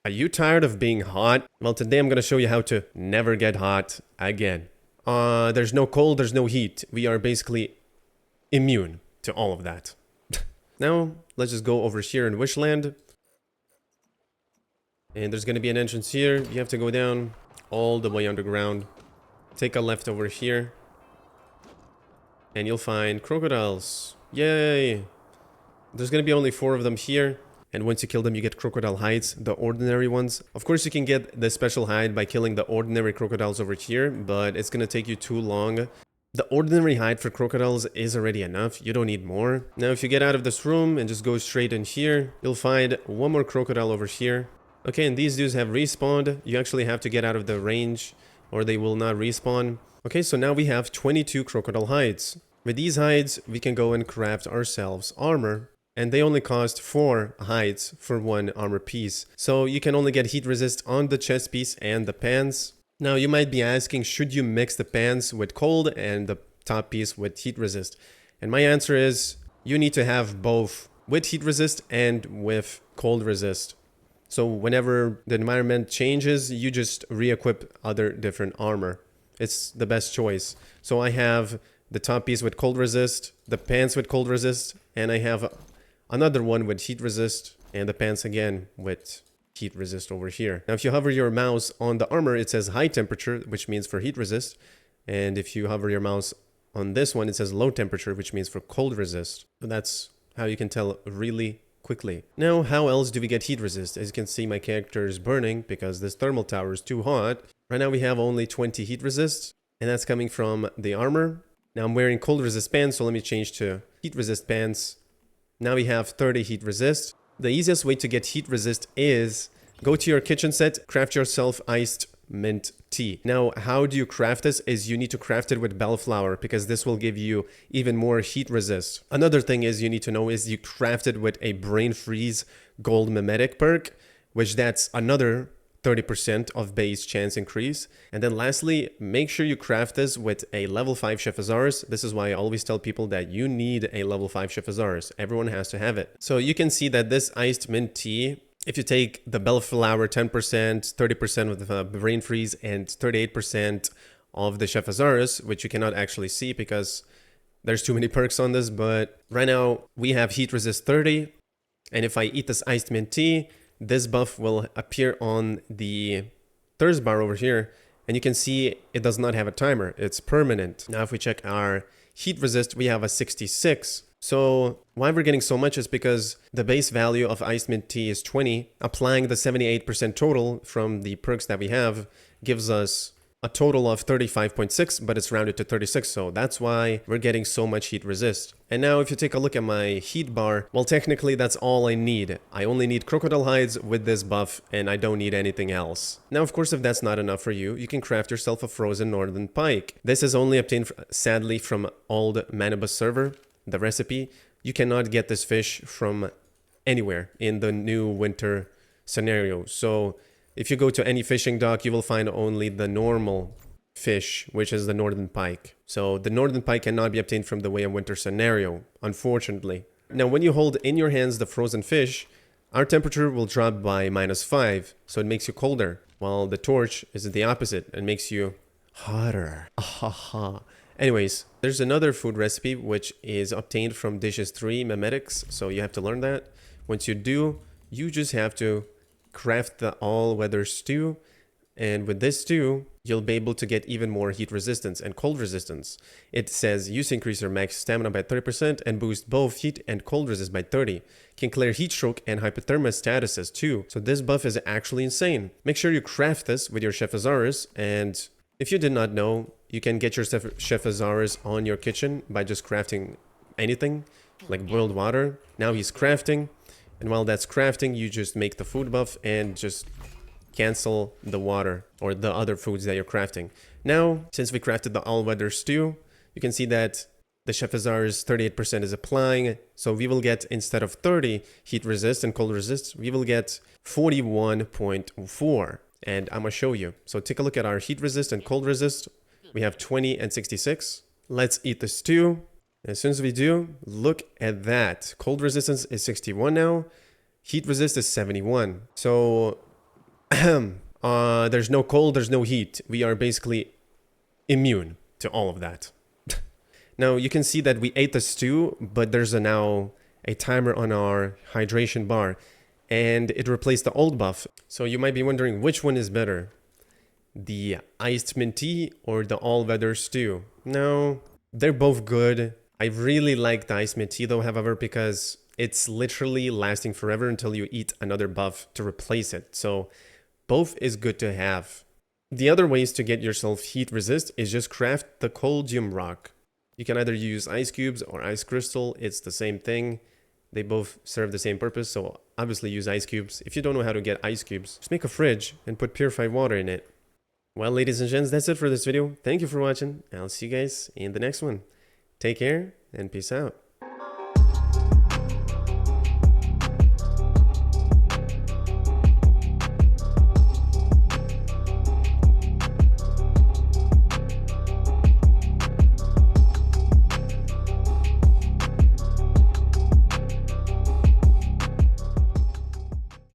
Are you tired of being hot? Well, today I'm gonna show you how to never get hot again. There's no cold, there's no heat. We are basically immune to all of that. Now, let's just go over here in Wishland. And there's gonna be an entrance here. You have to go down all the way underground. Take a left over here. And you'll find crocodiles. Yay! There's gonna be only 4 of them here. And once you kill them, you get crocodile hides, the ordinary ones. Of course, you can get the special hide by killing the ordinary crocodiles over here, but it's gonna take you too long. The ordinary hide for crocodiles is already enough. You don't need more. Now, if you get out of this room and just go straight in here, you'll find 1 more crocodile over here. Okay, and these dudes have respawned. You actually have to get out of the range or they will not respawn. Okay, so now we have 22 crocodile hides. With these hides, we can go and craft ourselves armor. And they only cost 4 hides for 1 armor piece. So you can only get heat resist on the chest piece and the pants. Now you might be asking, should you mix the pants with cold and the top piece with heat resist? And my answer is, you need to have both with heat resist and with cold resist. So whenever the environment changes, you just re-equip other different armor. It's the best choice. So I have the top piece with cold resist, the pants with cold resist, and I have another one with heat resist, and the pants again with heat resist over here. Now, if you hover your mouse on the armor, it says high temperature, which means for heat resist. And if you hover your mouse on this one, it says low temperature, which means for cold resist. So that's how you can tell really quickly. Now, how else do we get heat resist? As you can see, my character is burning because this thermal tower is too hot. Right now, we have only 20 heat resist, and that's coming from the armor. Now, I'm wearing cold resist pants, so let me change to heat resist pants. Now we have 30 heat resist. The easiest way to get heat resist is go to your kitchen set, craft yourself iced mint tea. Now, how do you craft this? Is you need to craft it with bellflower because this will give you even more heat resist. Another thing is you need to know is you craft it with a brain freeze gold mimetic perk, which that's another 30% of base chance increase. And then lastly, make sure you craft this with a level 5 Chef Azars. This is why I always tell people that you need a level 5 Chef Azars. Everyone has to have it. So you can see that this iced mint tea, if you take the bellflower 10%, 30% of the brain freeze, and 38% of the Chef Azars, which you cannot actually see because there's too many perks on this, but right now we have heat resist 30. And if I eat this iced mint tea, this buff will appear on the thirst bar over here, and you can see it does not have a timer. It's permanent. Now, if we check our heat resist, we have a 66. So why we're getting so much is because the base value of iced mint tea is 20. Applying the 78% total from the perks that we have gives us a total of 35.6, but it's rounded to 36, so that's why we're getting so much heat resist. And now if you take a look at my heat bar, well, technically that's all I need. I only need crocodile hides with this buff, and I don't need anything else. Now, of course, if that's not enough for you, you can craft yourself a frozen northern pike. This is only obtained, sadly, from old Manibus server, the recipe. You cannot get this fish from anywhere in the new winter scenario. So if you go to any fishing dock, you will find only the normal fish, which is the northern pike. So the northern pike cannot be obtained from the way of winter scenario, unfortunately. Now, when you hold in your hands the frozen fish, our temperature will drop by -5, so it makes you colder, while the torch is the opposite and makes you hotter. Ahaha. Anyways, there's another food recipe which is obtained from dishes 3 mimetics, so you have to learn that. Once you do, you just have to craft the all-weather stew, and with this stew you'll be able to get even more heat resistance and cold resistance. It says use increase your max stamina by 30% and boost both heat and cold resist by 30. Can clear heat stroke and hypothermia statuses too, so this buff is actually insane. Make sure you craft this with your Chef Azars, and if you did not know, you can get your Chef Azars on your kitchen by just crafting anything like boiled water. Now he's crafting. And while that's crafting, you just make the food buff and just cancel the water or the other foods that you're crafting. Now, since we crafted the all-weather stew, you can see that the Chef Azars 38% is applying. So we will get, instead of 30 heat resist and cold resist, we will get 41.4. And I'm going to show you. So take a look at our heat resist and cold resist. We have 20 and 66. Let's eat the stew. As soon as we do, look at that. Cold resistance is 61 now. Heat resist is 71. So There's no cold, there's no heat. We are basically immune to all of that. Now you can see that we ate the stew, but there's now a timer on our hydration bar, and it replaced the old buff. So you might be wondering which one is better, the iced mint tea or the all-weather stew. No, they're both good. I really like the iced mint tea though, however, because it's literally lasting forever until you eat another buff to replace it. So both is good to have. The other ways to get yourself heat resist is just craft the coldium rock. You can either use ice cubes or ice crystal. It's the same thing. They both serve the same purpose, so obviously use ice cubes. If you don't know how to get ice cubes, just make a fridge and put purified water in it. Well, ladies and gents, that's it for this video. Thank you for watching. I'll see you guys in the next one. Take care and peace out.